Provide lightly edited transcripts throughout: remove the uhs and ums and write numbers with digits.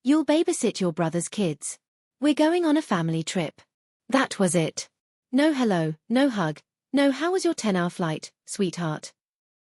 You'll babysit your brother's kids. We're going on a family trip. That was it. No hello, no hug, no how was your 10-hour flight, sweetheart.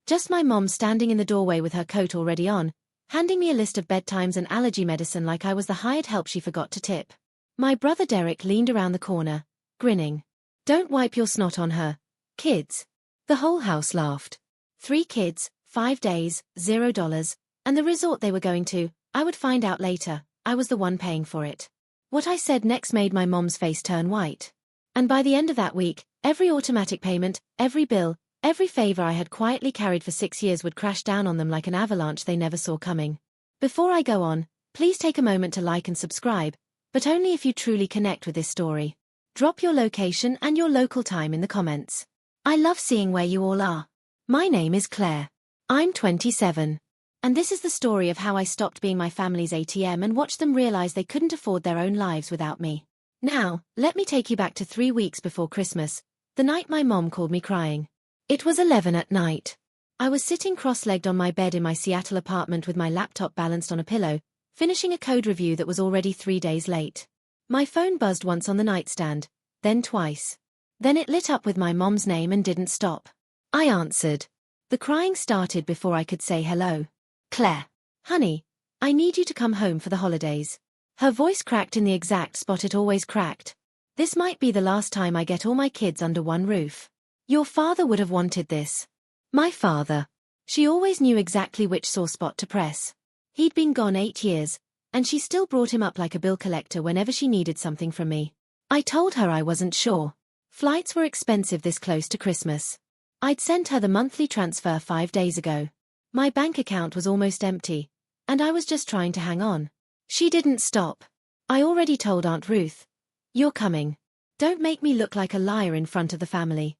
Just my mom standing in the doorway with her coat already on, handing me a list of bedtimes and allergy medicine like I was the hired help she forgot to tip. My brother Derek leaned around the corner, grinning. Don't wipe your snot on her, kids. The whole house laughed. 3 kids, 5 days, $0, and the resort they were going to, I would find out later, I was the one paying for it. What I said next made my mom's face turn white. And by the end of that week, every automatic payment, every bill, every favor I had quietly carried for 6 years would crash down on them like an avalanche they never saw coming. Before I go on, please take a moment to like and subscribe, but only if you truly connect with this story. Drop your location and your local time in the comments. I love seeing where you all are. My name is Claire. I'm 27. And this is the story of how I stopped being my family's ATM and watched them realize they couldn't afford their own lives without me. Now, let me take you back to 3 weeks before Christmas, the night my mom called me crying. It was 11 at night. I was sitting cross-legged on my bed in my Seattle apartment with my laptop balanced on a pillow, finishing a code review that was already 3 days late. My phone buzzed once on the nightstand, then twice. Then it lit up with my mom's name and didn't stop. I answered. The crying started before I could say hello. Claire. Honey, I need you to come home for the holidays. Her voice cracked in the exact spot it always cracked. This might be the last time I get all my kids under one roof. Your father would have wanted this. My father. She always knew exactly which sore spot to press. He'd been gone 8 years, and she still brought him up like a bill collector whenever she needed something from me. I told her I wasn't sure. Flights were expensive this close to Christmas. I'd sent her the monthly transfer 5 days ago. My bank account was almost empty, and I was just trying to hang on. She didn't stop. I already told Aunt Ruth. You're coming. Don't make me look like a liar in front of the family.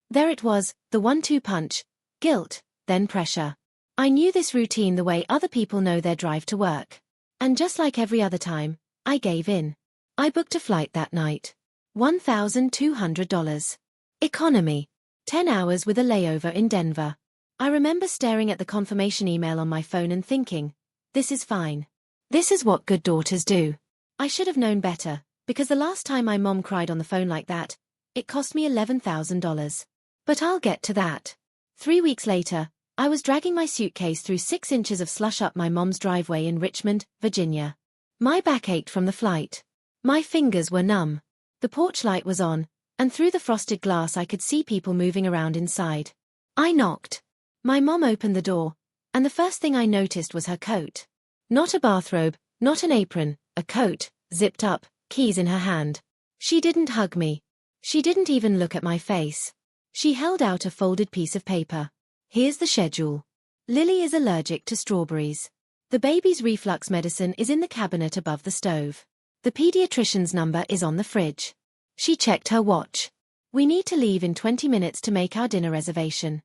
There it was, the 1-2 punch. Guilt, then pressure. I knew this routine the way other people know their drive to work. And just like every other time, I gave in. I booked a flight that night. $1,200. Economy. 10 hours with a layover in Denver. I remember staring at the confirmation email on my phone and thinking, this is fine. This is what good daughters do. I should have known better, because the last time my mom cried on the phone like that, it cost me $11,000. But I'll get to that. 3 weeks later, I was dragging my suitcase through 6 inches of slush up my mom's driveway in Richmond, Virginia. My back ached from the flight. My fingers were numb. The porch light was on, and through the frosted glass I could see people moving around inside. I knocked. My mom opened the door, and the first thing I noticed was her coat. Not a bathrobe, not an apron, a coat, zipped up, keys in her hand. She didn't hug me. She didn't even look at my face. She held out a folded piece of paper. Here's the schedule. Lily is allergic to strawberries. The baby's reflux medicine is in the cabinet above the stove. The pediatrician's number is on the fridge. She checked her watch. We need to leave in 20 minutes to make our dinner reservation.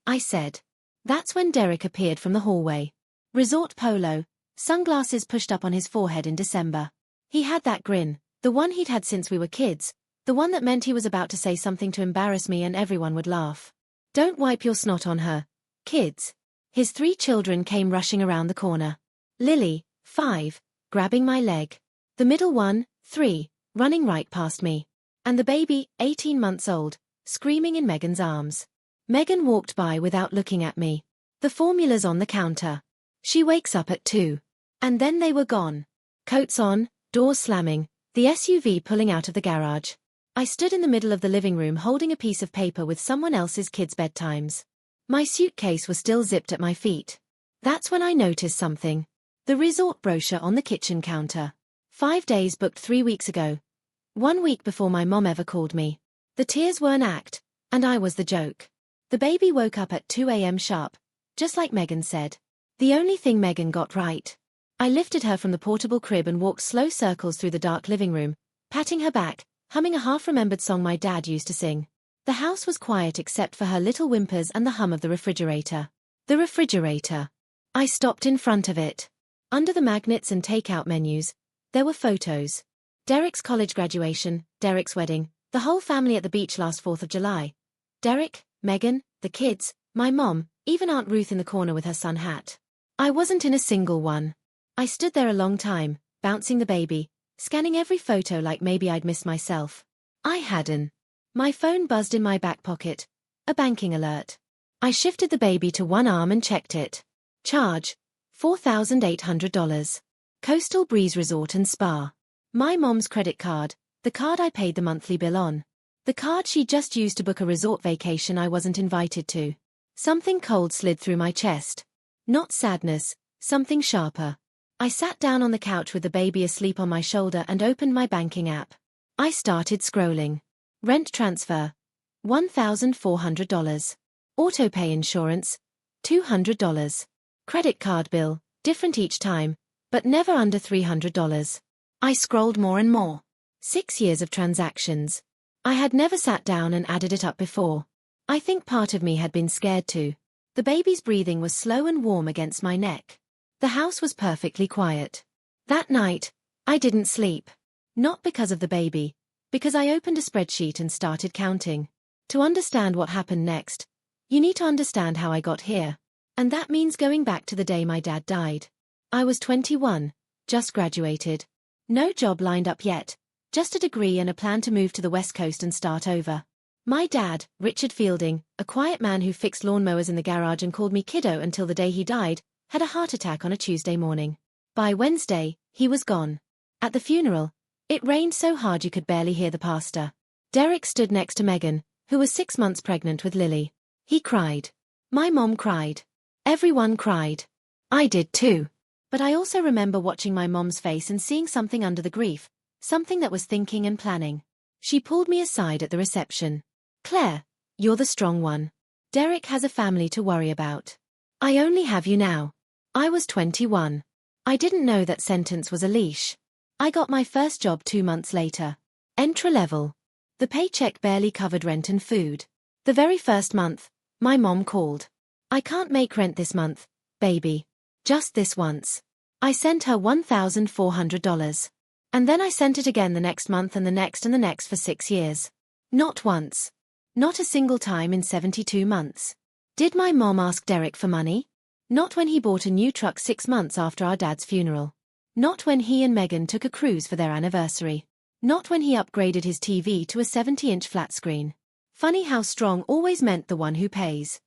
I said. That's when Derek appeared from the hallway. Resort polo, sunglasses pushed up on his forehead in December. He had that grin, the one he'd had since we were kids, the one that meant he was about to say something to embarrass me and everyone would laugh. Don't wipe your snot on her, kids. His 3 children came rushing around the corner. Lily, 5, grabbing my leg. The middle one, 3, running right past me. And the baby, 18 months old, screaming in Megan's arms. Megan walked by without looking at me. The formula's on the counter. She wakes up at 2. And then they were gone. Coats on, doors slamming, the SUV pulling out of the garage. I stood in the middle of the living room holding a piece of paper with someone else's kids' bedtimes. My suitcase was still zipped at my feet. That's when I noticed something. The resort brochure on the kitchen counter. 5 days booked 3 weeks ago. 1 week before my mom ever called me. The tears were an act, and I was the joke. The baby woke up at 2 a.m. sharp, just like Megan said. The only thing Megan got right. I lifted her from the portable crib and walked slow circles through the dark living room, patting her back, humming a half-remembered song my dad used to sing. The house was quiet except for her little whimpers and the hum of the refrigerator. The refrigerator. I stopped in front of it. Under the magnets and takeout menus, there were photos. Derek's college graduation, Derek's wedding, the whole family at the beach last 4th of July. Derek, Megan, the kids, my mom, even Aunt Ruth in the corner with her sun hat. I wasn't in a single one. I stood there a long time, bouncing the baby, scanning every photo like maybe I'd missed myself. I hadn't. My phone buzzed in my back pocket. A banking alert. I shifted the baby to one arm and checked it. Charge: $4,800. Coastal Breeze Resort and Spa. My mom's credit card, the card I paid the monthly bill on. The card she just used to book a resort vacation I wasn't invited to. Something cold slid through my chest. Not sadness, something sharper. I sat down on the couch with the baby asleep on my shoulder and opened my banking app. I started scrolling. Rent transfer: $1,400. Autopay insurance: $200. Credit card bill, different each time, but never under $300. I scrolled more and more. 6 years of transactions. I had never sat down and added it up before. I think part of me had been scared too. The baby's breathing was slow and warm against my neck. The house was perfectly quiet. That night, I didn't sleep. Not because of the baby, because I opened a spreadsheet and started counting. To understand what happened next, you need to understand how I got here. And that means going back to the day my dad died. I was 21, just graduated. No job lined up yet, just a degree and a plan to move to the West Coast and start over. My dad, Richard Fielding, a quiet man who fixed lawnmowers in the garage and called me kiddo until the day he died, had a heart attack on a Tuesday morning. By Wednesday, he was gone. At the funeral, it rained so hard you could barely hear the pastor. Derek stood next to Megan, who was 6 months pregnant with Lily. He cried. My mom cried. Everyone cried. I did too. But I also remember watching my mom's face and seeing something under the grief, something that was thinking and planning. She pulled me aside at the reception. Claire, you're the strong one. Derek has a family to worry about. I only have you now. I was 21. I didn't know that sentence was a leash. I got my first job 2 months later. Entry-level. The paycheck barely covered rent and food. The very first month, my mom called. I can't make rent this month, baby. Just this once. I sent her $1,400. And then I sent it again the next month and the next and the next for 6 years. Not once. Not a single time in 72 months. Did my mom ask Derek for money? Not when he bought a new truck 6 months after our dad's funeral. Not when he and Megan took a cruise for their anniversary. Not when he upgraded his TV to a 70-inch flat screen. Funny how strong always meant the one who pays.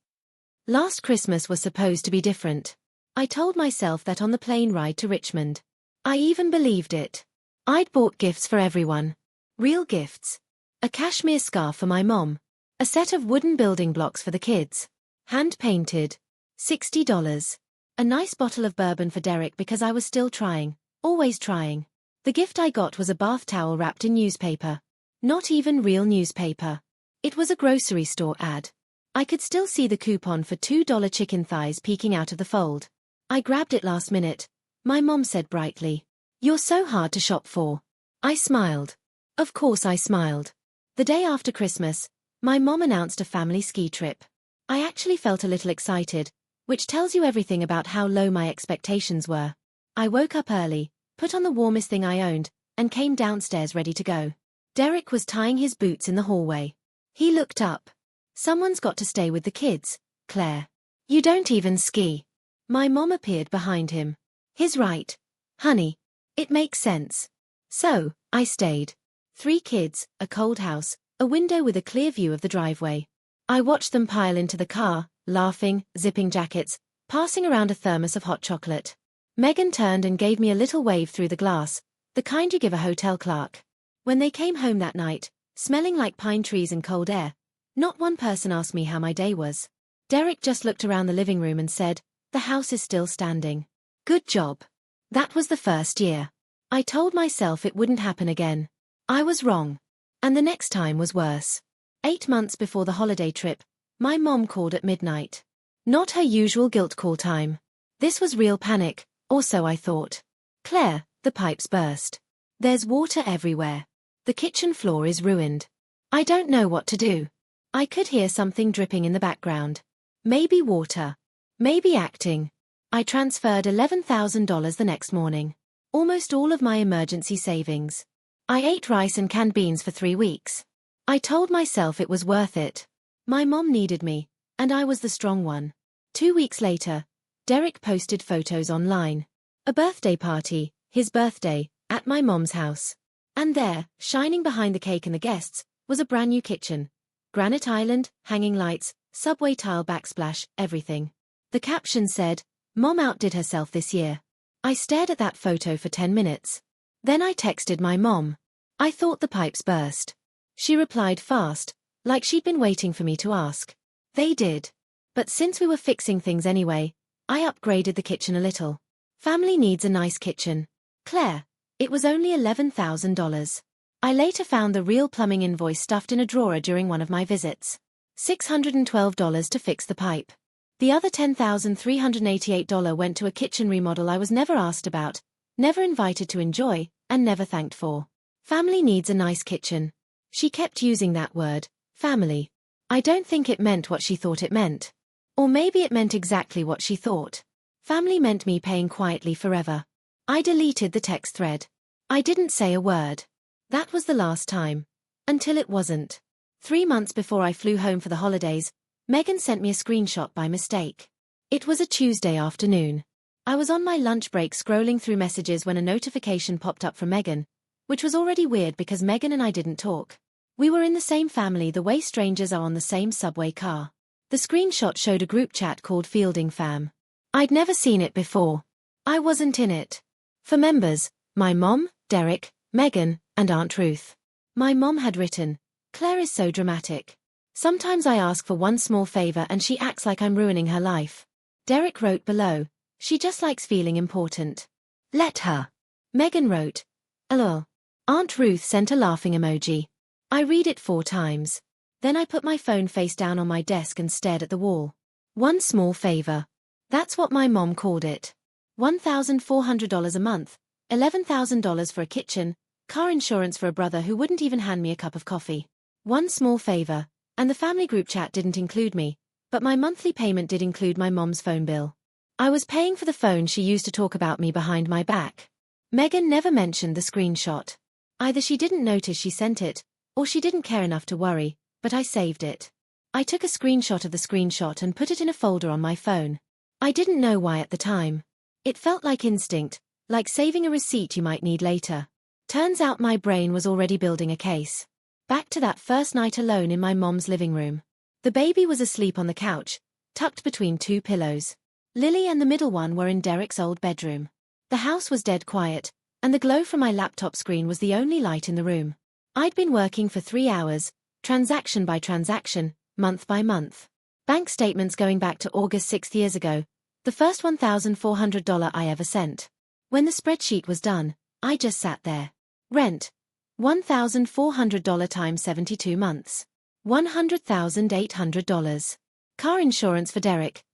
Last Christmas was supposed to be different. I told myself that on the plane ride to Richmond. I even believed it. I'd bought gifts for everyone. Real gifts. A cashmere scarf for my mom. A set of wooden building blocks for the kids. Hand-painted. $60. A nice bottle of bourbon for Derek because I was still trying. Always trying. The gift I got was a bath towel wrapped in newspaper. Not even real newspaper. It was a grocery store ad. I could still see the coupon for $2 chicken thighs peeking out of the fold. I grabbed it last minute. My mom said brightly, "You're so hard to shop for." I smiled. Of course I smiled. The day after Christmas, my mom announced a family ski trip. I actually felt a little excited, which tells you everything about how low my expectations were. I woke up early, put on the warmest thing I owned, and came downstairs ready to go. Derek was tying his boots in the hallway. He looked up. "Someone's got to stay with the kids, Claire. You don't even ski." My mom appeared behind him. "He's right. Honey. It makes sense." So, I stayed. 3 kids, a cold house, a window with a clear view of the driveway. I watched them pile into the car, laughing, zipping jackets, passing around a thermos of hot chocolate. Megan turned and gave me a little wave through the glass, the kind you give a hotel clerk. When they came home that night, smelling like pine trees and cold air, not one person asked me how my day was. Derek just looked around the living room and said, "The house is still standing. Good job." That was the first year. I told myself it wouldn't happen again. I was wrong. And the next time was worse. 8 months before the holiday trip, my mom called at midnight. Not her usual guilt call time. This was real panic, or so I thought. "Claire, the pipes burst. There's water everywhere. The kitchen floor is ruined. I don't know what to do." I could hear something dripping in the background. Maybe water. Maybe acting. I transferred $11,000 the next morning. Almost all of my emergency savings. I ate rice and canned beans for 3 weeks. I told myself it was worth it. My mom needed me, and I was the strong one. 2 weeks later, Derek posted photos online. A birthday party, his birthday, at my mom's house. And there, shining behind the cake and the guests, was a brand new kitchen. Granite island, hanging lights, subway tile backsplash, everything. The caption said, "Mom outdid herself this year." I stared at that photo for 10 minutes. Then I texted my mom. I thought the pipes burst. She replied fast, like she'd been waiting for me to ask. They did. But since we were fixing things anyway, I upgraded the kitchen a little. Family needs a nice kitchen. Claire. It was only $11,000. I later found the real plumbing invoice stuffed in a drawer during one of my visits. $612 to fix the pipe. The other $10,388 went to a kitchen remodel I was never asked about, never invited to enjoy, and never thanked for. Family needs a nice kitchen. She kept using that word, family. I don't think it meant what she thought it meant. Or maybe it meant exactly what she thought. Family meant me paying quietly forever. I deleted the text thread. I didn't say a word. That was the last time. Until it wasn't. 3 months before I flew home for the holidays, Megan sent me a screenshot by mistake. It was a Tuesday afternoon. I was on my lunch break scrolling through messages when a notification popped up from Megan, which was already weird because Megan and I didn't talk. We were in the same family the way strangers are on the same subway car. The screenshot showed a group chat called Fielding Fam. I'd never seen it before. I wasn't in it. For members, my mom, Derek, Megan, and Aunt Ruth. My mom had written, "Claire is so dramatic. Sometimes I ask for one small favor and she acts like I'm ruining her life." Derek wrote below, "She just likes feeling important. Let her." Megan wrote, "LOL." Aunt Ruth sent a laughing emoji. I read it 4 times. Then I put my phone face down on my desk and stared at the wall. One small favor. That's what my mom called it. $1,400 a month, $11,000 for a kitchen, car insurance for a brother who wouldn't even hand me a cup of coffee. One small favor, and the family group chat didn't include me, but my monthly payment did include my mom's phone bill. I was paying for the phone she used to talk about me behind my back. Megan never mentioned the screenshot. Either she didn't notice she sent it, or she didn't care enough to worry, but I saved it. I took a screenshot of the screenshot and put it in a folder on my phone. I didn't know why at the time. It felt like instinct, like saving a receipt you might need later. Turns out my brain was already building a case. Back to that first night alone in my mom's living room. The baby was asleep on the couch, tucked between 2 pillows. Lily and the middle one were in Derek's old bedroom. The house was dead quiet, and the glow from my laptop screen was the only light in the room. I'd been working for 3 hours, transaction by transaction, month by month. Bank statements going back to August 6 years ago, the first $1,400 I ever sent. When the spreadsheet was done, I just sat there. Rent. $1,400 times 72 months. $100,800. Car insurance for Derek.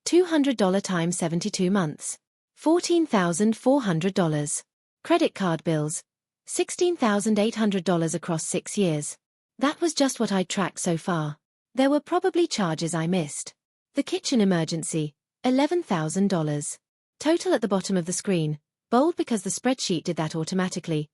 $200 times 72 months. $14,400. Credit card bills. $16,800 across 6 years. That was just what I'd tracked so far. There were probably charges I missed. The kitchen emergency. $11,000. Total at the bottom of the screen, bold because the spreadsheet did that automatically.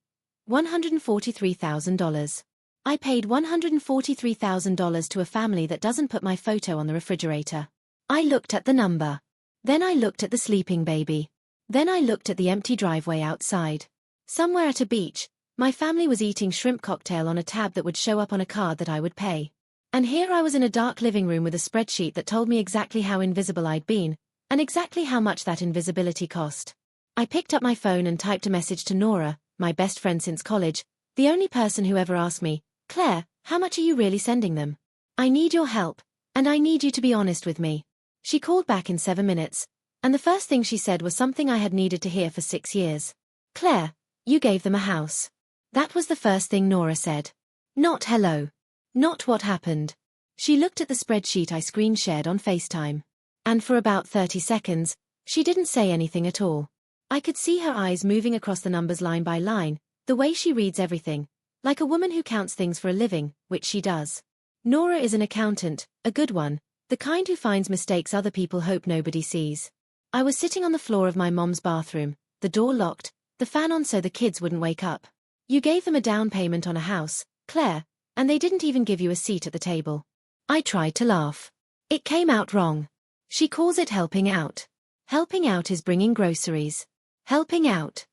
$143,000. I paid $143,000 to a family that doesn't put my photo on the refrigerator. I looked at the number. Then I looked at the sleeping baby. Then I looked at the empty driveway outside. Somewhere at a beach, my family was eating shrimp cocktail on a tab that would show up on a card that I would pay. And here I was in a dark living room with a spreadsheet that told me exactly how invisible I'd been, and exactly how much that invisibility cost. I picked up my phone and typed a message to Nora, my best friend since college, the only person who ever asked me, "Claire, how much are you really sending them? I need your help, and I need you to be honest with me." She called back in 7 minutes, and the first thing she said was something I had needed to hear for 6 years. "Claire, you gave them a house." That was the first thing Nora said. Not hello. Not what happened. She looked at the spreadsheet I screen shared on FaceTime. And for about 30 seconds, she didn't say anything at all. I could see her eyes moving across the numbers line by line, the way she reads everything, like a woman who counts things for a living, which she does. Nora is an accountant, a good one, the kind who finds mistakes other people hope nobody sees. I was sitting on the floor of my mom's bathroom, the door locked, the fan on so the kids wouldn't wake up. "You gave them a down payment on a house, Claire, and they didn't even give you a seat at the table." I tried to laugh. It came out wrong. She calls it helping out. Helping out is bringing groceries. Helping out.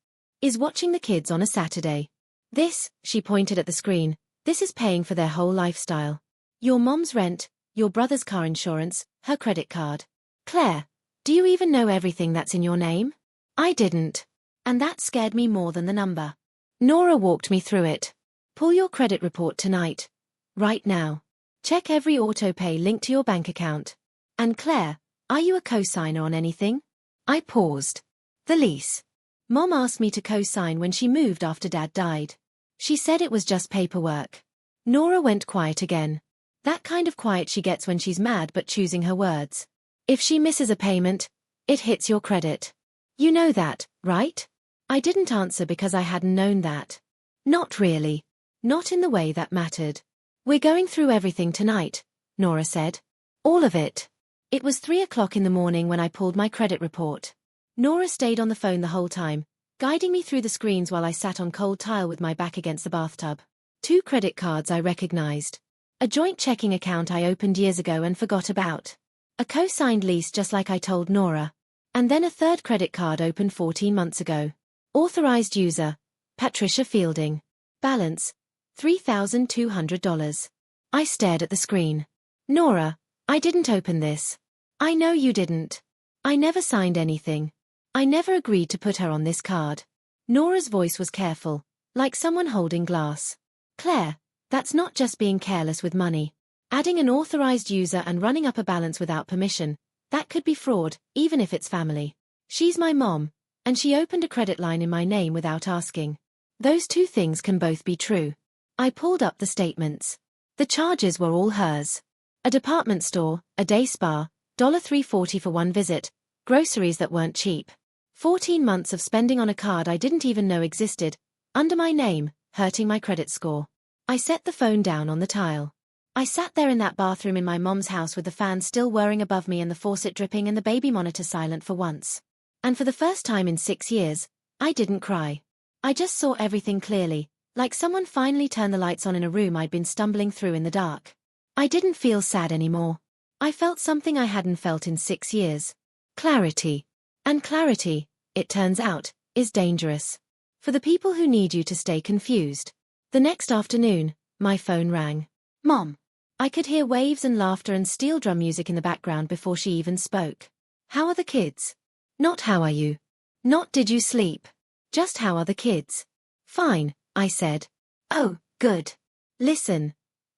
Is watching the kids on a Saturday. This, she pointed at the screen, this is paying for their whole lifestyle. Your mom's rent, your brother's car insurance, her credit card. Claire, do you even know everything that's in your name? I didn't. And that scared me more than the number. Nora walked me through it. Pull your credit report tonight. Right now. Check every auto-pay link to your bank account. And Claire, are you a co-signer on anything? I paused. The lease. Mom asked me to co-sign when she moved after Dad died. She said it was just paperwork. Nora went quiet again. That kind of quiet she gets when she's mad but choosing her words. If she misses a payment, it hits your credit. You know that, right? I didn't answer because I hadn't known that. Not really. Not in the way that mattered. We're going through everything tonight, Nora said. All of it. It was 3 o'clock in the morning when I pulled my credit report. Nora stayed on the phone the whole time, guiding me through the screens while I sat on cold tile with my back against the bathtub. 2 credit cards I recognized. A joint checking account I opened years ago and forgot about. A co-signed lease just like I told Nora. And then a 3rd credit card opened 14 months ago. Authorized user, Patricia Fielding. Balance, $3,200. I stared at the screen. Nora, I didn't open this. I know you didn't. I never signed anything. I never agreed to put her on this card. Nora's voice was careful, like someone holding glass. Claire, that's not just being careless with money. Adding an authorized user and running up a balance without permission, that could be fraud, even if it's family. She's my mom, and she opened a credit line in my name without asking. Those 2 things can both be true. I pulled up the statements. The charges were all hers. A department store, a day spa, $3.40 for one visit, groceries that weren't cheap. 14 months of spending on a card I didn't even know existed, under my name, hurting my credit score. I set the phone down on the tile. I sat there in that bathroom in my mom's house with the fan still whirring above me and the faucet dripping and the baby monitor silent for once. And for the first time in 6 years, I didn't cry. I just saw everything clearly, like someone finally turned the lights on in a room I'd been stumbling through in the dark. I didn't feel sad anymore. I felt something I hadn't felt in 6 years. Clarity. And clarity, it turns out, is dangerous. For the people who need you to stay confused. The next afternoon, my phone rang. Mom. I could hear waves and laughter and steel drum music in the background before she even spoke. How are the kids? Not how are you? Not did you sleep? Just how are the kids? Fine, I said. Oh, good. Listen.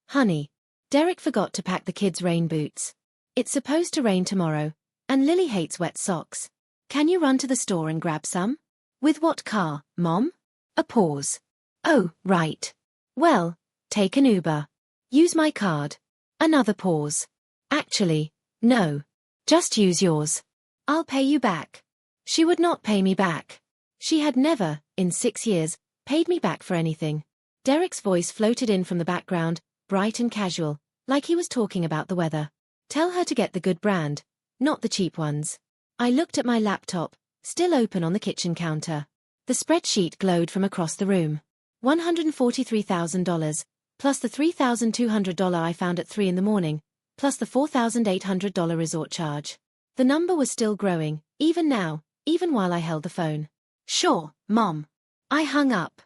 Honey. Derek forgot to pack the kids' rain boots. It's supposed to rain tomorrow, and Lily hates wet socks. Can you run to the store and grab some? With what car, Mom? A pause. Oh, right. Well, take an Uber. Use my card. Another pause. Actually, no. Just use yours. I'll pay you back. She would not pay me back. She had never, in 6 years, paid me back for anything. Derek's voice floated in from the background, bright and casual, like he was talking about the weather. Tell her to get the good brand, not the cheap ones. I looked at my laptop, still open on the kitchen counter. The spreadsheet glowed from across the room. $143,000, plus the $3,200 I found at 3 in the morning, plus the $4,800 resort charge. The number was still growing, even now, even while I held the phone. Sure, Mom. I hung up.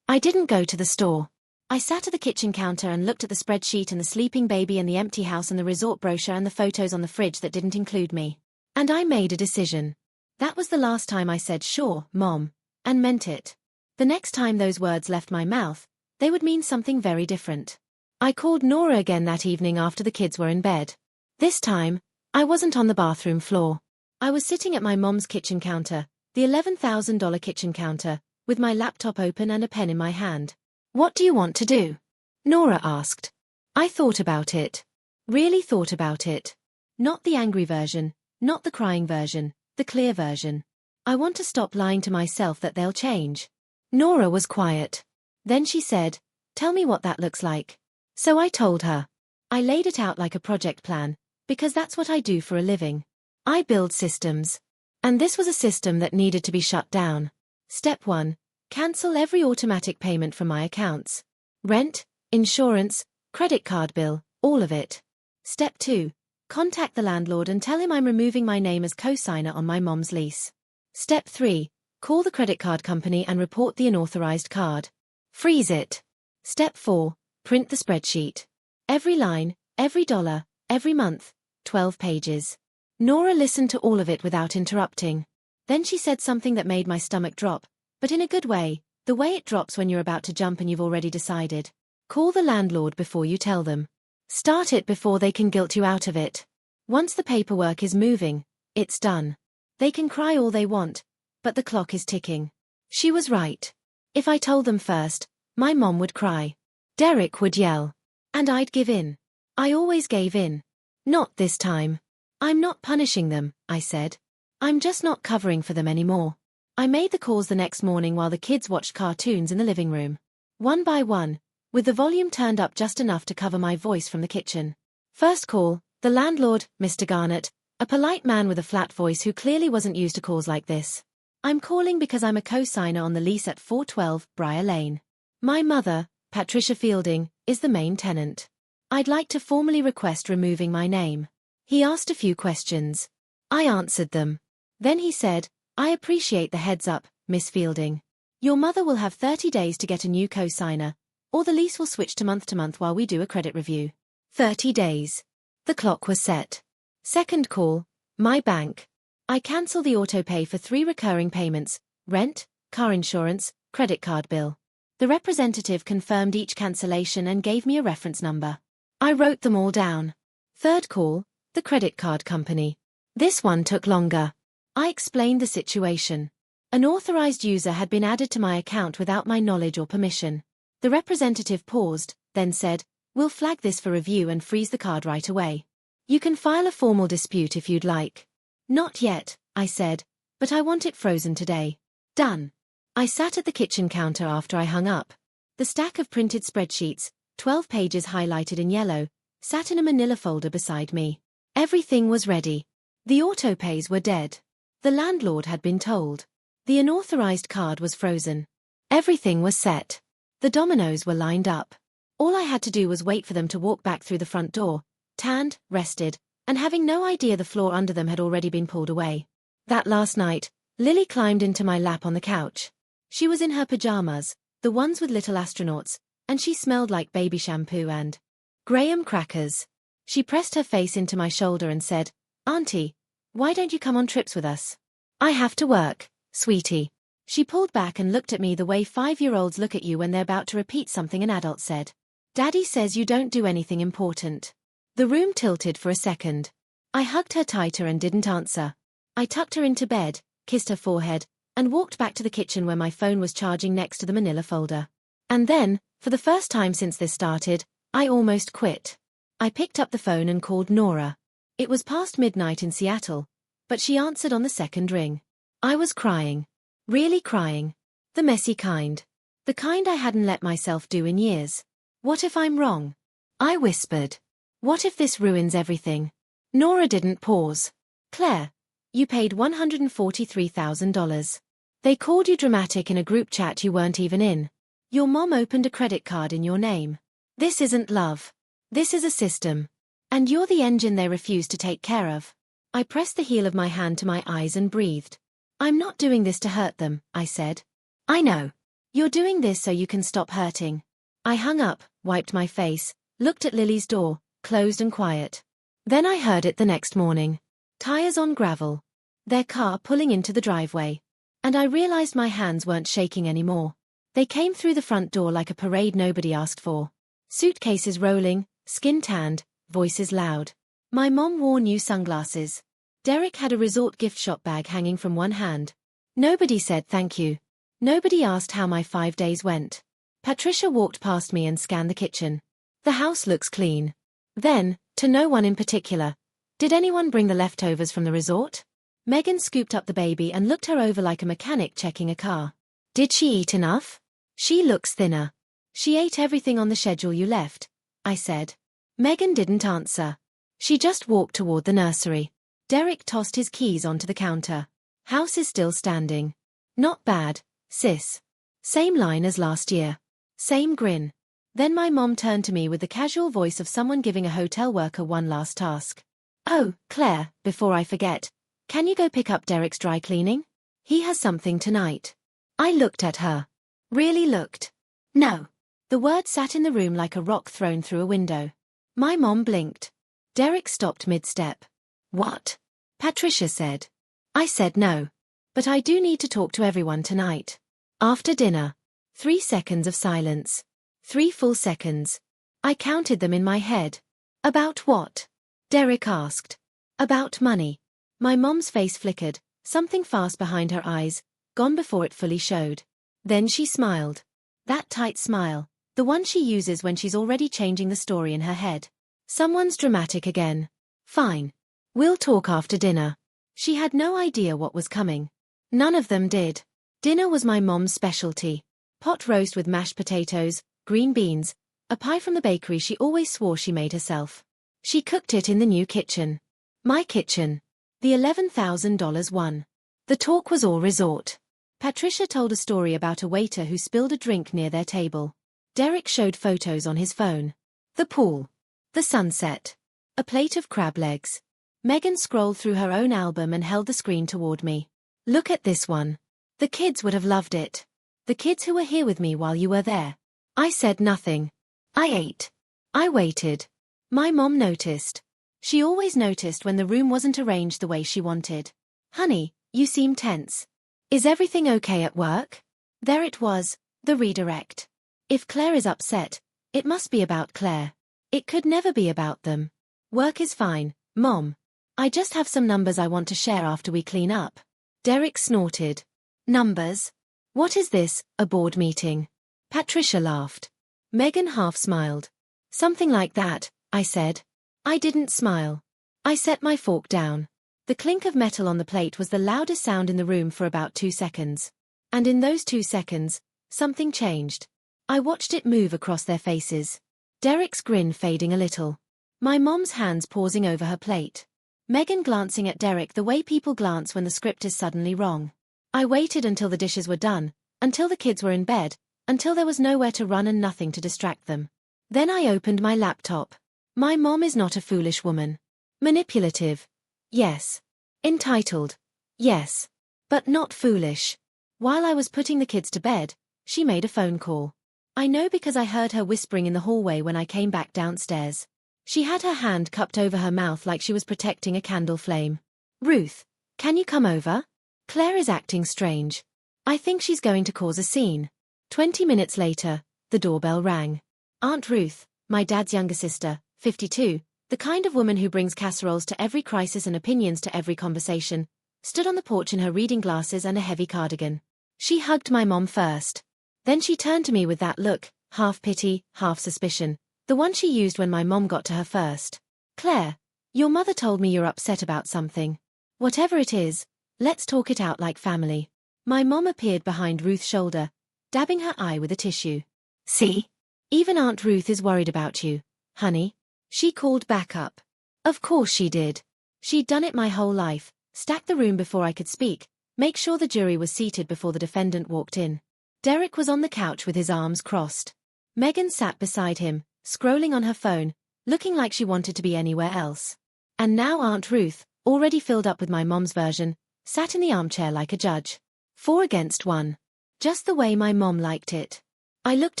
I didn't go to the store. I sat at the kitchen counter and looked at the spreadsheet and the sleeping baby and the empty house and the resort brochure and the photos on the fridge that didn't include me. And I made a decision. That was the last time I said sure, Mom, and meant it. The next time those words left my mouth, they would mean something very different. I called Nora again that evening after the kids were in bed. This time, I wasn't on the bathroom floor. I was sitting at my mom's kitchen counter, the $11,000 kitchen counter, with my laptop open and a pen in my hand. What do you want to do? Nora asked. I thought about it. Really thought about it. Not the angry version, not the crying version, the clear version. I want to stop lying to myself that they'll change. Nora was quiet. Then she said, tell me what that looks like. So I told her. I laid it out like a project plan, because that's what I do for a living. I build systems. And this was a system that needed to be shut down. Step 1. Cancel every automatic payment from my accounts. Rent, insurance, credit card bill, all of it. Step 2. Contact the landlord and tell him I'm removing my name as co-signer on my mom's lease. Step 3. Call the credit card company and report the unauthorized card. Freeze it. Step 4. Print the spreadsheet. Every line, every dollar, every month, 12 pages. Nora listened to all of it without interrupting. Then she said something that made my stomach drop, but in a good way, the way it drops when you're about to jump and you've already decided. Call the landlord before you tell them. Start it before they can guilt you out of it. Once the paperwork is moving, it's done. They can cry all they want, but the clock is ticking. She was right. If I told them first, my mom would cry. Derek would yell. And I'd give in. I always gave in. Not this time. I'm not punishing them, I said. I'm just not covering for them anymore. I made the calls the next morning while the kids watched cartoons in the living room. One by one, with the volume turned up just enough to cover my voice from the kitchen. First call, the landlord, Mr. Garnett, a polite man with a flat voice who clearly wasn't used to calls like this. I'm calling because I'm a co-signer on the lease at 412 Briar Lane. My mother, Patricia Fielding, is the main tenant. I'd like to formally request removing my name. He asked a few questions. I answered them. Then he said, I appreciate the heads up, Miss Fielding. Your mother will have 30 days to get a new co-signer, or the lease will switch to month while we do a credit review. 30 days. The clock was set. Second call, my bank. I cancel the auto-pay for 3 recurring payments, rent, car insurance, credit card bill. The representative confirmed each cancellation and gave me a reference number. I wrote them all down. Third call, the credit card company. This one took longer. I explained the situation. An authorized user had been added to my account without my knowledge or permission. The representative paused, then said, we'll flag this for review and freeze the card right away. You can file a formal dispute if you'd like. Not yet, I said, but I want it frozen today. Done. I sat at the kitchen counter after I hung up. The stack of printed spreadsheets, 12 pages highlighted in yellow, sat in a manila folder beside me. Everything was ready. The auto-pays were dead. The landlord had been told. The unauthorized card was frozen. Everything was set. The dominoes were lined up. All I had to do was wait for them to walk back through the front door, tanned, rested, and having no idea the floor under them had already been pulled away. That last night, Lily climbed into my lap on the couch. She was in her pajamas, the ones with little astronauts, and she smelled like baby shampoo and graham crackers. She pressed her face into my shoulder and said, Auntie, why don't you come on trips with us? I have to work, sweetie. She pulled back and looked at me the way 5-year-olds look at you when they're about to repeat something an adult said. Daddy says you don't do anything important. The room tilted for a second. I hugged her tighter and didn't answer. I tucked her into bed, kissed her forehead, and walked back to the kitchen where my phone was charging next to the manila folder. And then, for the first time since this started, I almost quit. I picked up the phone and called Nora. It was past midnight in Seattle, but she answered on the second ring. I was crying. Really crying. The messy kind. The kind I hadn't let myself do in years. What if I'm wrong? I whispered. What if this ruins everything? Nora didn't pause. Claire, you paid $143,000. They called you dramatic in a group chat you weren't even in. Your mom opened a credit card in your name. This isn't love. This is a system. And you're the engine they refuse to take care of. I pressed the heel of my hand to my eyes and breathed. I'm not doing this to hurt them, I said. I know. You're doing this so you can stop hurting. I hung up, wiped my face, looked at Lily's door, closed and quiet. Then I heard it the next morning. Tires on gravel. Their car pulling into the driveway. And I realized my hands weren't shaking anymore. They came through the front door like a parade nobody asked for. Suitcases rolling, skin tanned, voices loud. My mom wore new sunglasses. Derek had a resort gift shop bag hanging from one hand. Nobody said thank you. Nobody asked how my 5 days went. Patricia walked past me and scanned the kitchen. The house looks clean. Then, to no one in particular, did anyone bring the leftovers from the resort? Megan scooped up the baby and looked her over like a mechanic checking a car. Did she eat enough? She looks thinner. She ate everything on the schedule you left, I said. Megan didn't answer. She just walked toward the nursery. Derek tossed his keys onto the counter. House is still standing. Not bad, sis. Same line as last year. Same grin. Then my mom turned to me with the casual voice of someone giving a hotel worker one last task. Oh, Claire, before I forget, can you go pick up Derek's dry cleaning? He has something tonight. I looked at her. Really looked. No. The word sat in the room like a rock thrown through a window. My mom blinked. Derek stopped mid-step. What? Patricia said. I said no. But I do need to talk to everyone tonight. After dinner. 3 seconds of silence. 3 full seconds. I counted them in my head. About what? Derek asked. About money. My mom's face flickered, something fast behind her eyes, gone before it fully showed. Then she smiled. That tight smile, the one she uses when she's already changing the story in her head. Someone's dramatic again. Fine. We'll talk after dinner. She had no idea what was coming. None of them did. Dinner was my mom's specialty. Pot roast with mashed potatoes, green beans, a pie from the bakery she always swore she made herself. She cooked it in the new kitchen. My kitchen. The $11,000 one. The talk was all resort. Patricia told a story about a waiter who spilled a drink near their table. Derek showed photos on his phone. The pool. The sunset. A plate of crab legs. Megan scrolled through her own album and held the screen toward me. Look at this one. The kids would have loved it. The kids who were here with me while you were there. I said nothing. I ate. I waited. My mom noticed. She always noticed when the room wasn't arranged the way she wanted. Honey, you seem tense. Is everything okay at work? There it was, the redirect. If Claire is upset, it must be about Claire. It could never be about them. Work is fine, Mom. I just have some numbers I want to share after we clean up. Derek snorted. Numbers? What is this, a board meeting? Patricia laughed. Megan half smiled. Something like that, I said. I didn't smile. I set my fork down. The clink of metal on the plate was the loudest sound in the room for about 2 seconds. And in those 2 seconds, something changed. I watched it move across their faces. Derek's grin fading a little. My mom's hands pausing over her plate. Megan glancing at Derek the way people glance when the script is suddenly wrong. I waited until the dishes were done, until the kids were in bed, until there was nowhere to run and nothing to distract them. Then I opened my laptop. My mom is not a foolish woman. Manipulative. Yes. Entitled. Yes. But not foolish. While I was putting the kids to bed, she made a phone call. I know because I heard her whispering in the hallway when I came back downstairs. She had her hand cupped over her mouth like she was protecting a candle flame. Ruth, can you come over? Claire is acting strange. I think she's going to cause a scene. 20 minutes later, the doorbell rang. Aunt Ruth, my dad's younger sister, 52, the kind of woman who brings casseroles to every crisis and opinions to every conversation, stood on the porch in her reading glasses and a heavy cardigan. She hugged my mom first. Then she turned to me with that look, half pity, half suspicion, the one she used when my mom got to her first. Claire, your mother told me you're upset about something. Whatever it is, let's talk it out like family. My mom appeared behind Ruth's shoulder, dabbing her eye with a tissue. See? Even Aunt Ruth is worried about you, honey. She called back up. Of course she did. She'd done it my whole life, stack the room before I could speak, make sure the jury was seated before the defendant walked in. Derek was on the couch with his arms crossed. Megan sat beside him, scrolling on her phone, looking like she wanted to be anywhere else. And now Aunt Ruth, already filled up with my mom's version, sat in the armchair like a judge. 4 against 1. Just the way my mom liked it. I looked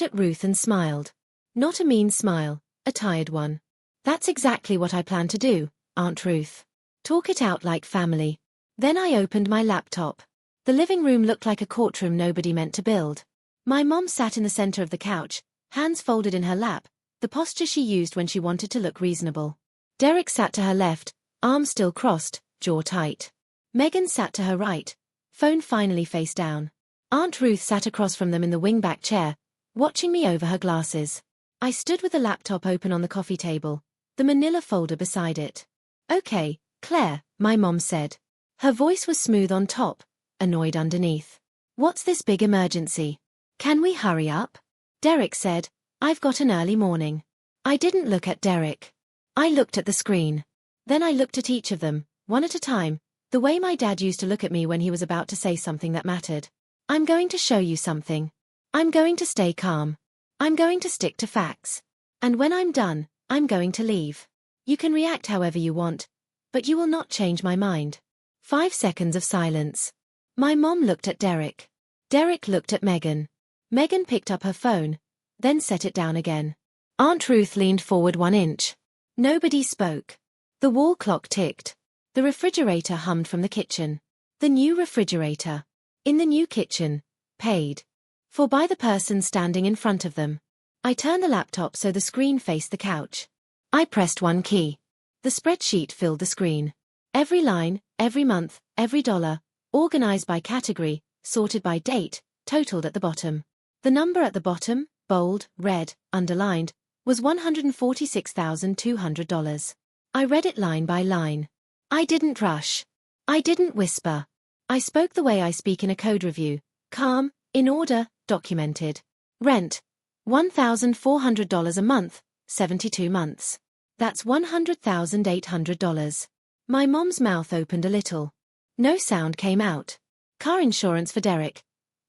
at Ruth and smiled. Not a mean smile, a tired one. That's exactly what I plan to do, Aunt Ruth. Talk it out like family. Then I opened my laptop. The living room looked like a courtroom nobody meant to build. My mom sat in the center of the couch, hands folded in her lap, the posture she used when she wanted to look reasonable. Derek sat to her left, arms still crossed, jaw tight. Megan sat to her right, phone finally face down. Aunt Ruth sat across from them in the wingback chair, watching me over her glasses. I stood with the laptop open on the coffee table, the manila folder beside it. Okay, Claire, my mom said. Her voice was smooth on top, annoyed underneath. What's this big emergency? Can we hurry up? Derek said, I've got an early morning. I didn't look at Derek. I looked at the screen. Then I looked at each of them, one at a time, the way my dad used to look at me when he was about to say something that mattered. I'm going to show you something. I'm going to stay calm. I'm going to stick to facts. And when I'm done, I'm going to leave. You can react however you want, but you will not change my mind. 5 seconds of silence. My mom looked at Derek. Derek looked at Megan. Megan picked up her phone, then set it down again. Aunt Ruth leaned forward 1 inch. Nobody spoke. The wall clock ticked. The refrigerator hummed from the kitchen. The new refrigerator. In the new kitchen. Paid for by the person standing in front of them. I turned the laptop so the screen faced the couch. I pressed one key. The spreadsheet filled the screen. Every line, every month, every dollar, organized by category, sorted by date, totaled at the bottom. The number at the bottom, bold, red, underlined, was $146,200. I read it line by line. I didn't rush. I didn't whisper. I spoke the way I speak in a code review, calm, in order, documented. Rent, $1,400 a month, 72 months. That's $100,800. My mom's mouth opened a little. No sound came out. Car insurance for Derek,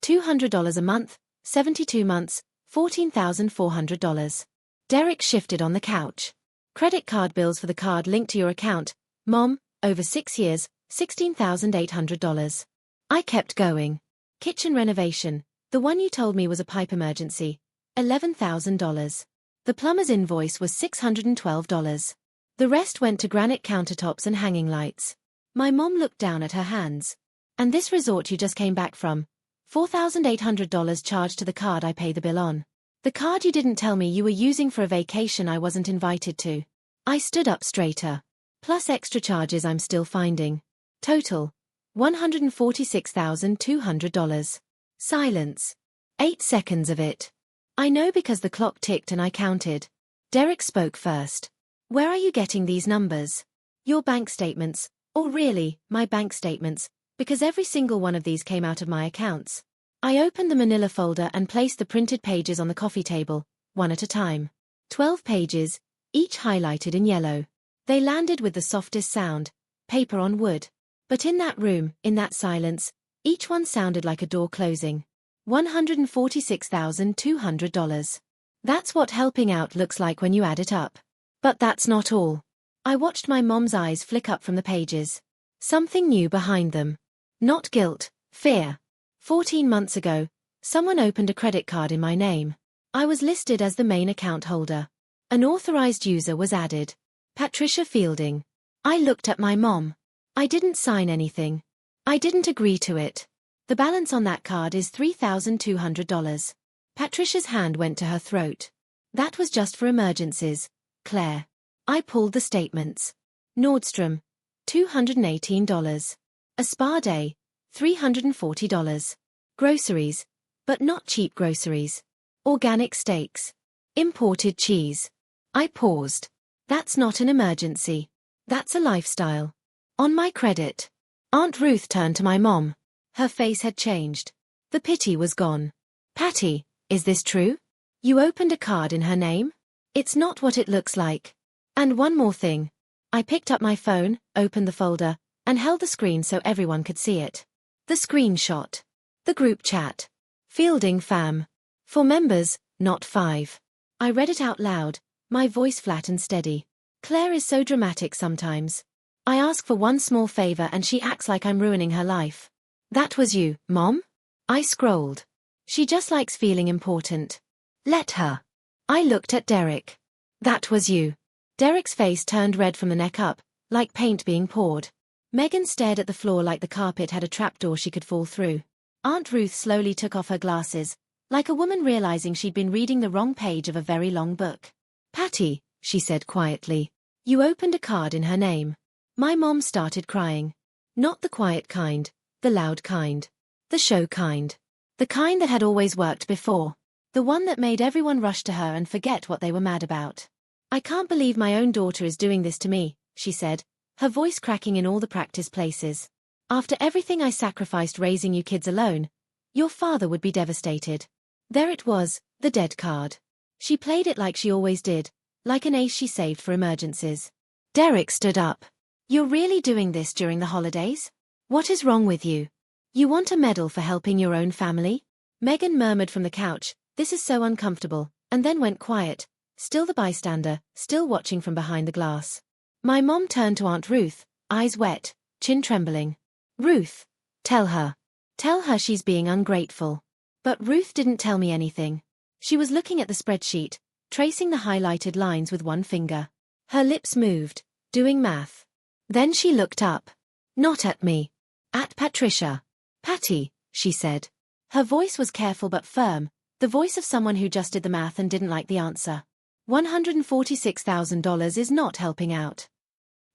$200 a month, 72 months, $14,400. Derek shifted on the couch. Credit card bills for the card linked to your account, Mom, over 6 years, $16,800. I kept going. Kitchen renovation, the one you told me was a pipe emergency, $11,000. The plumber's invoice was $612. The rest went to granite countertops and hanging lights. My mom looked down at her hands. And this resort you just came back from, $4,800 charged to the card I pay the bill on. The card you didn't tell me you were using for a vacation I wasn't invited to. I stood up straighter. Plus extra charges I'm still finding. Total, $146,200. Silence. 8 seconds of it. I know because the clock ticked and I counted. Derek spoke first. Where are you getting these numbers? Your bank statements, or really, my bank statements, because every single one of these came out of my accounts. I opened the manila folder and placed the printed pages on the coffee table, one at a time. 12 pages, each highlighted in yellow. They landed with the softest sound, paper on wood. But in that room, in that silence, each one sounded like a door closing. $146,200. That's what helping out looks like when you add it up. But that's not all. I watched my mom's eyes flick up from the pages. Something new behind them. Not guilt, fear. 14 months ago, someone opened a credit card in my name. I was listed as the main account holder. An authorized user was added. Patricia Fielding. I looked at my mom. I didn't sign anything. I didn't agree to it. The balance on that card is $3,200. Patricia's hand went to her throat. That was just for emergencies, Claire. I pulled the statements. Nordstrom, $218. A spa day, $340. Groceries, but not cheap groceries. Organic steaks. Imported cheese. I paused. That's not an emergency. That's a lifestyle. On my credit. Aunt Ruth turned to my mom. Her face had changed. The pity was gone. Patty, is this true? You opened a card in her name? It's not what it looks like. And one more thing. I picked up my phone, opened the folder, and held the screen so everyone could see it. The screenshot. The group chat. Fielding fam. 4 members, not 5. I read it out loud, my voice flat and steady. Claire is so dramatic sometimes. I ask for one small favor and she acts like I'm ruining her life. That was you, Mom? I scrolled. She just likes feeling important. Let her. I looked at Derek. That was you. Derek's face turned red from the neck up, like paint being poured. Megan stared at the floor like the carpet had a trapdoor she could fall through. Aunt Ruth slowly took off her glasses, like a woman realizing she'd been reading the wrong page of a very long book. Patty, she said quietly, you opened a card in her name. My mom started crying. Not the quiet kind, the loud kind. The show kind. The kind that had always worked before. The one that made everyone rush to her and forget what they were mad about. I can't believe my own daughter is doing this to me, she said, her voice cracking in all the practice places. After everything I sacrificed raising you kids alone, your father would be devastated. There it was, the dead card. She played it like she always did, like an ace she saved for emergencies. Derek stood up. You're really doing this during the holidays? What is wrong with you? You want a medal for helping your own family? Megan murmured from the couch, this is so uncomfortable, and then went quiet, still the bystander, still watching from behind the glass. My mom turned to Aunt Ruth, eyes wet, chin trembling. Ruth, tell her. Tell her she's being ungrateful. But Ruth didn't tell me anything. She was looking at the spreadsheet, tracing the highlighted lines with one finger. Her lips moved, doing math. Then she looked up. Not at me. At Patricia. Patty, she said. Her voice was careful but firm, the voice of someone who just did the math and didn't like the answer. $146,000 is not helping out.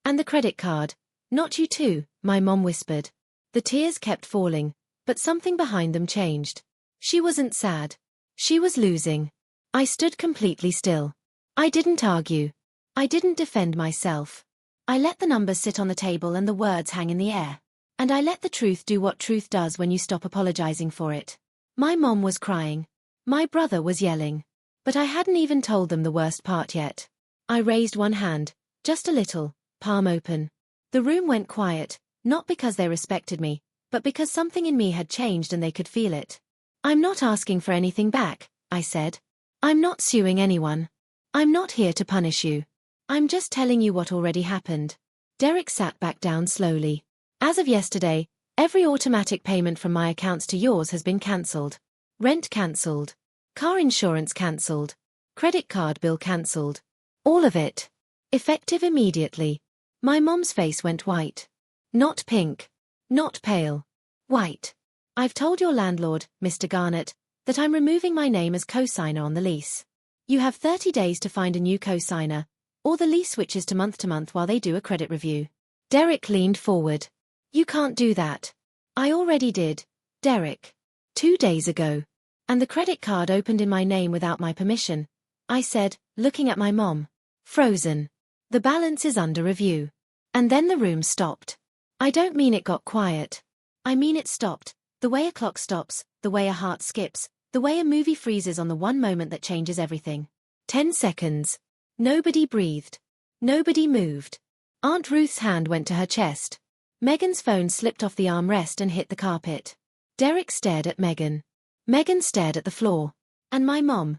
And the credit card. Not you too, my mom whispered. The tears kept falling, but something behind them changed. She wasn't sad. She was losing. I stood completely still. I didn't argue. I didn't defend myself. I let the numbers sit on the table and the words hang in the air. And I let the truth do what truth does when you stop apologizing for it. My mom was crying. My brother was yelling. But I hadn't even told them the worst part yet. I raised one hand, just a little, palm open. The room went quiet, not because they respected me, but because something in me had changed and they could feel it. I'm not asking for anything back, I said. I'm not suing anyone. I'm not here to punish you. I'm just telling you what already happened. Derek sat back down slowly. As of yesterday, every automatic payment from my accounts to yours has been cancelled. Rent cancelled. Car insurance cancelled. Credit card bill cancelled. All of it. Effective immediately. My mom's face went white. Not pink. Not pale. White. I've told your landlord, Mr. Garnett, that I'm removing my name as co-signer on the lease. You have 30 days to find a new co-signer, or the lease switches to month while they do a credit review. Derek leaned forward. You can't do that. I already did, Derek. 2 days ago. And the credit card opened in my name without my permission, I said, looking at my mom. Frozen. The balance is under review. And then the room stopped. I don't mean it got quiet. I mean it stopped, the way a clock stops, the way a heart skips, the way a movie freezes on the one moment that changes everything. 10 seconds. Nobody breathed. Nobody moved. Aunt Ruth's hand went to her chest. Megan's phone slipped off the armrest and hit the carpet. Derek stared at Megan. Megan stared at the floor. And my mom,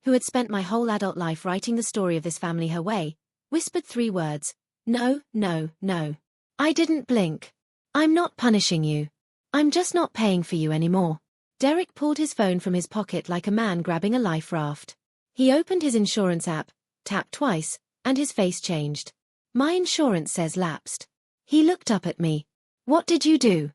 who had spent my whole adult life writing the story of this family her way, whispered 3 words. No, no, no. I didn't blink. I'm not punishing you. I'm just not paying for you anymore. Derek pulled his phone from his pocket like a man grabbing a life raft. He opened his insurance app, tapped twice, and his face changed. My insurance says lapsed. He looked up at me. What did you do?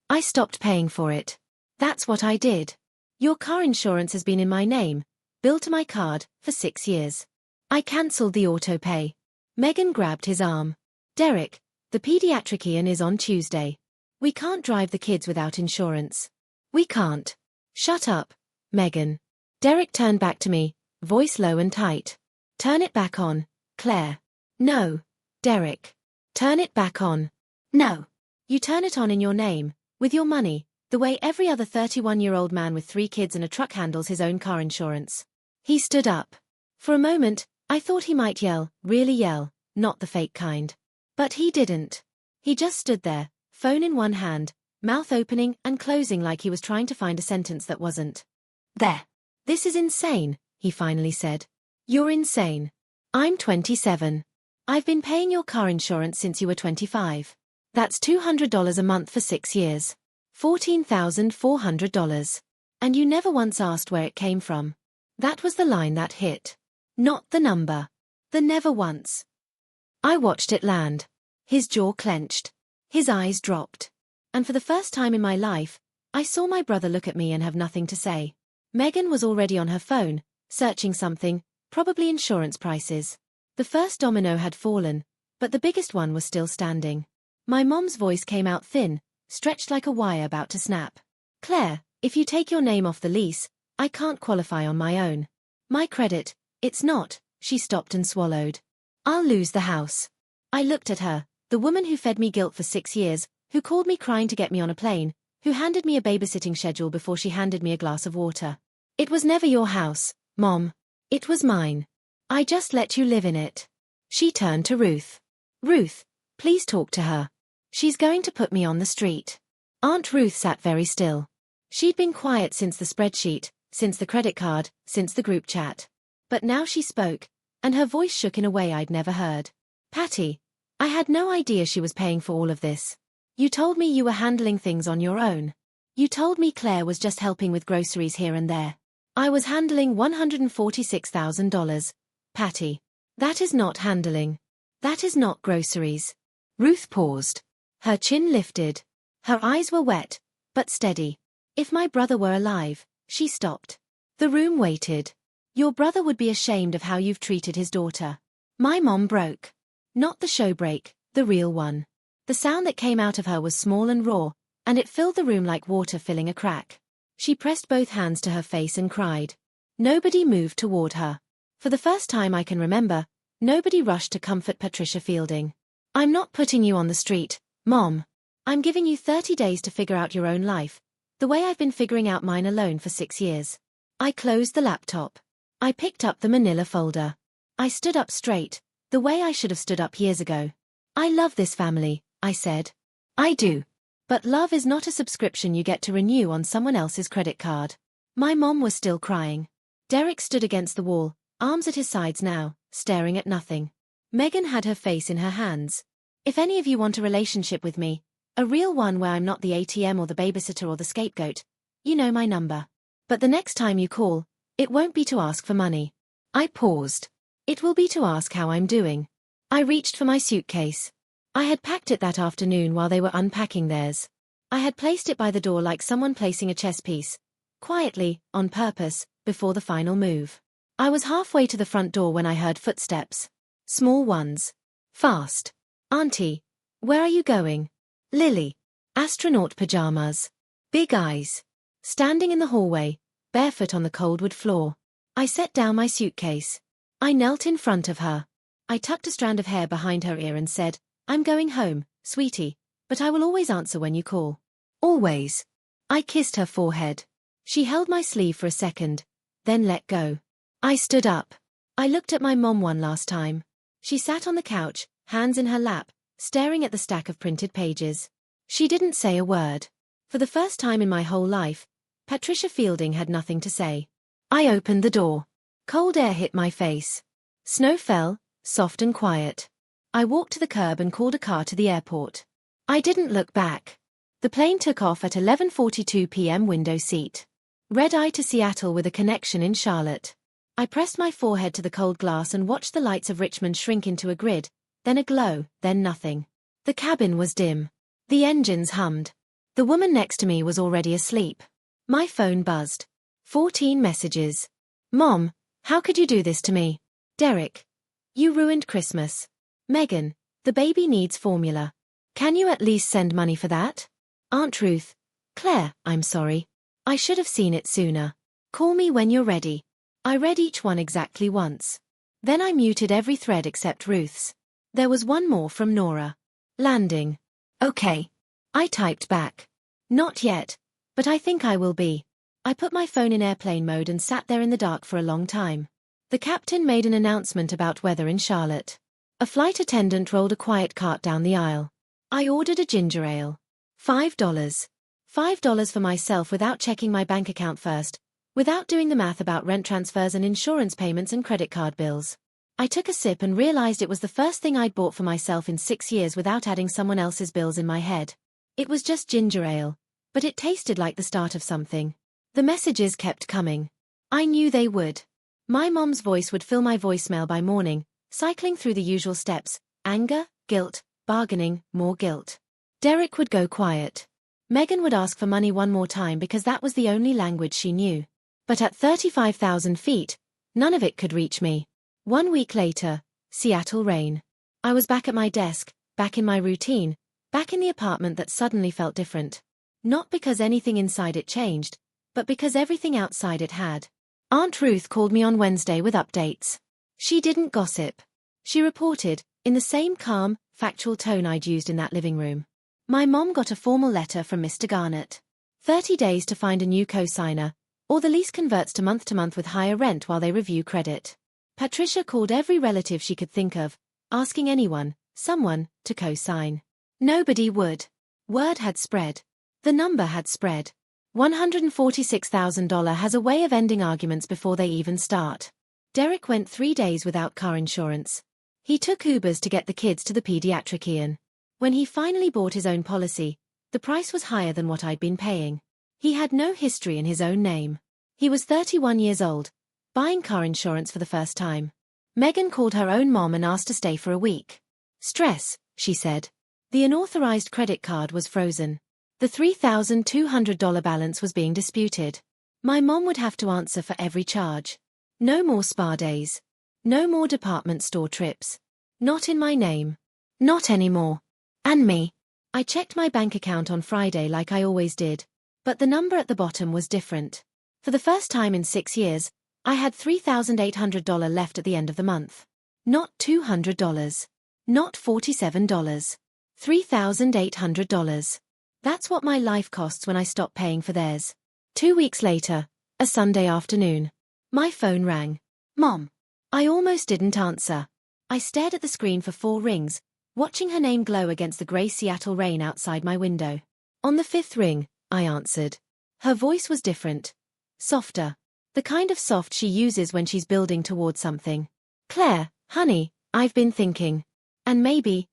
I stopped paying for it. That's what I did. Your car insurance has been in my name, billed to my card, for 6 years. I cancelled the auto pay. Megan grabbed his arm. Derek, the pediatric Ian is on Tuesday. We can't drive the kids without insurance. We can't. Shut up, Megan. Derek turned back to me, voice low and tight. Turn it back on, Claire. No, Derek. Turn it back on. No. You turn it on in your name, with your money, the way every other 31-year-old man with 3 kids and a truck handles his own car insurance. He stood up. For a moment, I thought he might yell, really yell, not the fake kind. But he didn't. He just stood there, phone in one hand, mouth opening and closing like he was trying to find a sentence that wasn't. There. This is insane, he finally said. You're insane. I'm 27. I've been paying your car insurance since you were 25. That's $200 a month for 6 years. $14,400. And you never once asked where it came from. That was the line that hit. Not the number. The never once. I watched it land. His jaw clenched. His eyes dropped. And for the first time in my life, I saw my brother look at me and have nothing to say. Megan was already on her phone, searching something, probably insurance prices. The first domino had fallen, but the biggest one was still standing. My mom's voice came out thin, stretched like a wire about to snap. Claire, if you take your name off the lease, I can't qualify on my own. My credit, it's not, she stopped and swallowed. I'll lose the house. I looked at her, the woman who fed me guilt for 6 years, who called me crying to get me on a plane, who handed me a babysitting schedule before she handed me a glass of water. It was never your house, Mom. It was mine. I just let you live in it. She turned to Ruth. Ruth, please talk to her. She's going to put me on the street. Aunt Ruth sat very still. She'd been quiet since the spreadsheet, since the credit card, since the group chat. But now she spoke, and her voice shook in a way I'd never heard. Patty, I had no idea she was paying for all of this. You told me you were handling things on your own. You told me Claire was just helping with groceries here and there. I was handling $146,000. Patty. That is not handling. That is not groceries. Ruth paused. Her chin lifted. Her eyes were wet, but steady. If my brother were alive, she stopped. The room waited. Your brother would be ashamed of how you've treated his daughter. My mom broke. Not the show break, the real one. The sound that came out of her was small and raw, and it filled the room like water filling a crack. She pressed both hands to her face and cried. Nobody moved toward her. For the first time I can remember, nobody rushed to comfort Patricia Fielding. I'm not putting you on the street, Mom. I'm giving you 30 days to figure out your own life, the way I've been figuring out mine alone for 6 years. I closed the laptop. I picked up the manila folder. I stood up straight, the way I should have stood up years ago. I love this family, I said. I do. But love is not a subscription you get to renew on someone else's credit card. My mom was still crying. Derek stood against the wall, arms at his sides now, staring at nothing. Megan had her face in her hands. If any of you want a relationship with me, a real one where I'm not the ATM or the babysitter or the scapegoat, you know my number. But the next time you call, it won't be to ask for money. I paused. It will be to ask how I'm doing. I reached for my suitcase. I had packed it that afternoon while they were unpacking theirs. I had placed it by the door like someone placing a chess piece, quietly, on purpose, before the final move. I was halfway to the front door when I heard footsteps. Small ones. Fast. Auntie, where are you going? Lily. Astronaut pajamas. Big eyes. Standing in the hallway, barefoot on the cold wood floor. I set down my suitcase. I knelt in front of her. I tucked a strand of hair behind her ear and said, I'm going home, sweetie, but I will always answer when you call. Always. I kissed her forehead. She held my sleeve for a second, then let go. I stood up. I looked at my mom one last time. She sat on the couch, hands in her lap, staring at the stack of printed pages. She didn't say a word. For the first time in my whole life, Patricia Fielding had nothing to say. I opened the door. Cold air hit my face. Snow fell, soft and quiet. I walked to the curb and called a car to the airport. I didn't look back. The plane took off at 11:42 p.m. window seat. Red eye to Seattle with a connection in Charlotte. I pressed my forehead to the cold glass and watched the lights of Richmond shrink into a grid, then a glow, then nothing. The cabin was dim. The engines hummed. The woman next to me was already asleep. My phone buzzed. 14 messages. Mom, how could you do this to me? Derek. You ruined Christmas. Megan, the baby needs formula. Can you at least send money for that? Aunt Ruth. Claire, I'm sorry. I should have seen it sooner. Call me when you're ready. I read each one exactly once. Then I muted every thread except Ruth's. There was one more from Nora. Landing. Okay. I typed back. Not yet, but I think I will be. I put my phone in airplane mode and sat there in the dark for a long time. The captain made an announcement about weather in Charlotte. A flight attendant rolled a quiet cart down the aisle. I ordered a ginger ale. $5. $5 for myself without checking my bank account first, without doing the math about rent transfers and insurance payments and credit card bills. I took a sip and realized it was the first thing I'd bought for myself in 6 years without adding someone else's bills in my head. It was just ginger ale, but it tasted like the start of something. The messages kept coming. I knew they would. My mom's voice would fill my voicemail by morning, cycling through the usual steps: anger, guilt, bargaining, more guilt. Derek would go quiet. Megan would ask for money one more time because that was the only language she knew. But at 35,000 feet, none of it could reach me. 1 week later, Seattle rain. I was back at my desk, back in my routine, back in the apartment that suddenly felt different. Not because anything inside it changed, but because everything outside it had. Aunt Ruth called me on Wednesday with updates. She didn't gossip. She reported, in the same calm, factual tone I'd used in that living room. My mom got a formal letter from Mr. Garnett. 30 days to find a new co-signer, or the lease converts to month with higher rent while they review credit. Patricia called every relative she could think of, asking anyone, someone, to co-sign. Nobody would. Word had spread. The number had spread. $146,000 has a way of ending arguments before they even start. Derek went 3 days without car insurance. He took Ubers to get the kids to the pediatrician. When he finally bought his own policy, the price was higher than what I'd been paying. He had no history in his own name. He was 31 years old, buying car insurance for the first time. Megan called her own mom and asked to stay for a week. Stress, she said. The unauthorized credit card was frozen. The $3,200 balance was being disputed. My mom would have to answer for every charge. No more spa days. No more department store trips. Not in my name. Not anymore. And me. I checked my bank account on Friday like I always did. But the number at the bottom was different. For the first time in 6 years, I had $3,800 left at the end of the month. Not $200. Not $47. $3,800. That's what my life costs when I stop paying for theirs. 2 weeks later, a Sunday afternoon. My phone rang. Mom. I almost didn't answer. I stared at the screen for 4 rings, watching her name glow against the grey Seattle rain outside my window. On the 5th ring, I answered. Her voice was different. Softer. The kind of soft she uses when she's building toward something. Claire, honey, I've been thinking. And maybe,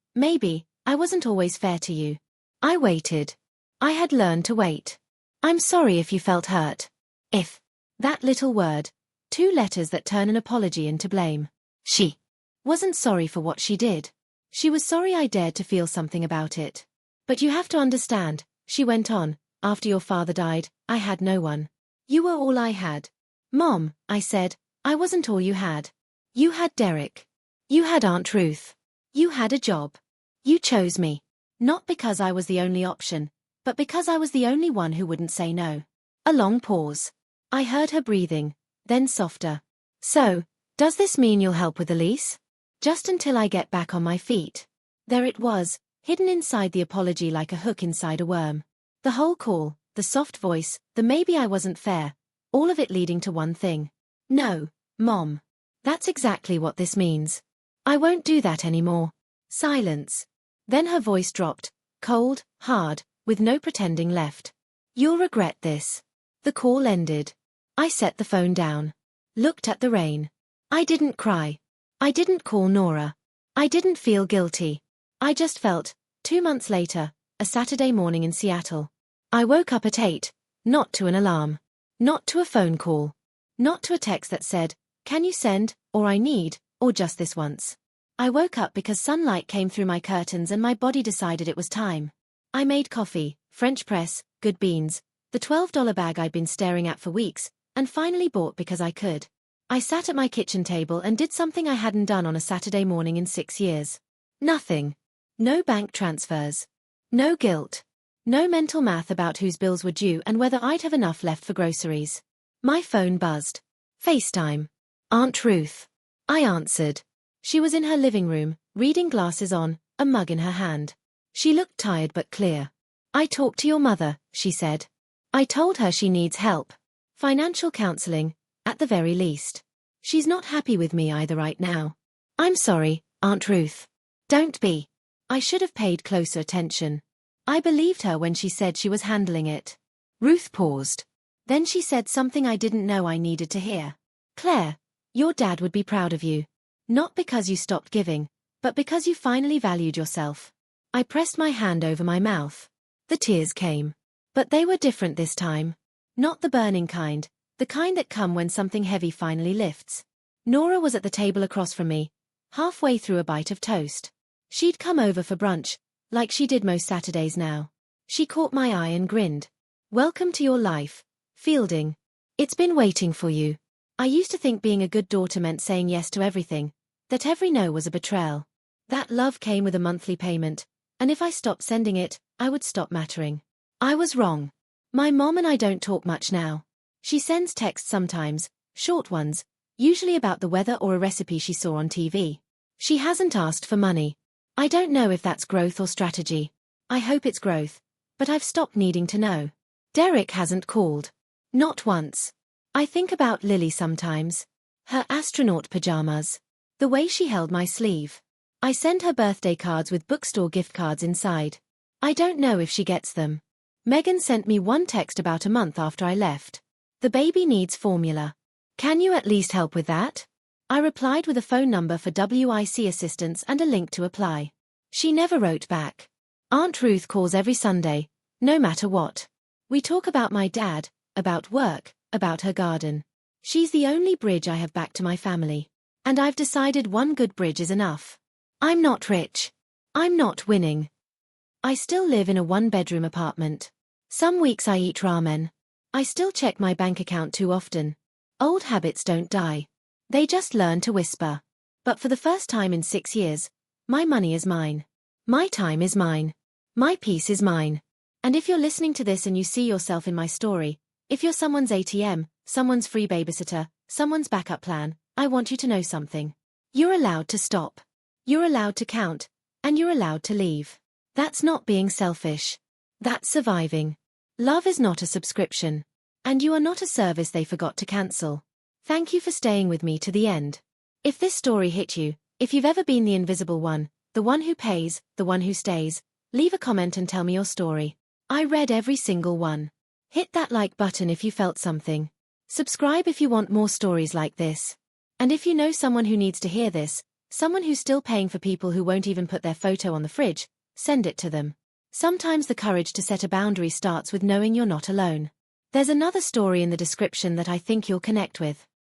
I wasn't always fair to you. I waited. I had learned to wait. I'm sorry if you felt hurt. If. That little word. 2 letters that turn an apology into blame. She wasn't sorry for what she did. She was sorry I dared to feel something about it. But you have to understand, she went on, after your father died, I had no one. You were all I had. Mom, I said, I wasn't all you had. You had Derek. You had Aunt Ruth. You had a job. You chose me. Not because I was the only option, but because I was the only one who wouldn't say no. A long pause. I heard her breathing, then softer. So, does this mean you'll help with the lease? Just until I get back on my feet. There it was, hidden inside the apology like a hook inside a worm. The whole call, the soft voice, the maybe I wasn't fair, all of it leading to one thing. No, Mom. That's exactly what this means. I won't do that anymore. Silence. Then her voice dropped, cold, hard, with no pretending left. You'll regret this. The call ended. I set the phone down. Looked at the rain. I didn't cry. I didn't call Nora. I didn't feel guilty. I just felt, 2 months later, a Saturday morning in Seattle. I woke up at 8, not to an alarm. Not to a phone call. Not to a text that said, can you send, or I need, or just this once. I woke up because sunlight came through my curtains and my body decided it was time. I made coffee, French press, good beans, the $12 bag I'd been staring at for weeks, and finally bought because I could. I sat at my kitchen table and did something I hadn't done on a Saturday morning in 6 years. Nothing. No bank transfers. No guilt. No mental math about whose bills were due and whether I'd have enough left for groceries. My phone buzzed. FaceTime. Aunt Ruth. I answered. She was in her living room, reading glasses on, a mug in her hand. She looked tired but clear. I talked to your mother, she said. I told her she needs help. Financial counseling, at the very least. She's not happy with me either right now. I'm sorry, Aunt Ruth. Don't be. I should have paid closer attention. I believed her when she said she was handling it. Ruth paused. Then she said something I didn't know I needed to hear. Claire, your dad would be proud of you. Not because you stopped giving, but because you finally valued yourself. I pressed my hand over my mouth. The tears came. But they were different this time. Not the burning kind, the kind that come when something heavy finally lifts. Nora was at the table across from me, halfway through a bite of toast. She'd come over for brunch, like she did most Saturdays now. She caught my eye and grinned. Welcome to your life, Fielding. It's been waiting for you. I used to think being a good daughter meant saying yes to everything, that every no was a betrayal. That love came with a monthly payment, and if I stopped sending it, I would stop mattering. I was wrong. My mom and I don't talk much now. She sends texts sometimes, short ones, usually about the weather or a recipe she saw on TV. She hasn't asked for money. I don't know if that's growth or strategy. I hope it's growth, but I've stopped needing to know. Derek hasn't called. Not once. I think about Lily sometimes. Her astronaut pajamas. The way she held my sleeve. I send her birthday cards with bookstore gift cards inside. I don't know if she gets them. Megan sent me one text about a month after I left. The baby needs formula. Can you at least help with that? I replied with a phone number for WIC assistance and a link to apply. She never wrote back. Aunt Ruth calls every Sunday, no matter what. We talk about my dad, about work, about her garden. She's the only bridge I have back to my family. And I've decided one good bridge is enough. I'm not rich. I'm not winning. I still live in a one-bedroom apartment. Some weeks I eat ramen. I still check my bank account too often. Old habits don't die. They just learn to whisper. But for the first time in 6 years, my money is mine. My time is mine. My peace is mine. And if you're listening to this and you see yourself in my story, if you're someone's ATM, someone's free babysitter, someone's backup plan, I want you to know something. You're allowed to stop. You're allowed to count. And you're allowed to leave. That's not being selfish. That's surviving. Love is not a subscription. And you are not a service they forgot to cancel. Thank you for staying with me to the end. If this story hit you, if you've ever been the invisible one, the one who pays, the one who stays, leave a comment and tell me your story. I read every single one. Hit that like button if you felt something. Subscribe if you want more stories like this. And if you know someone who needs to hear this, someone who's still paying for people who won't even put their photo on the fridge, send it to them. Sometimes the courage to set a boundary starts with knowing you're not alone. There's another story in the description that I think you'll connect with.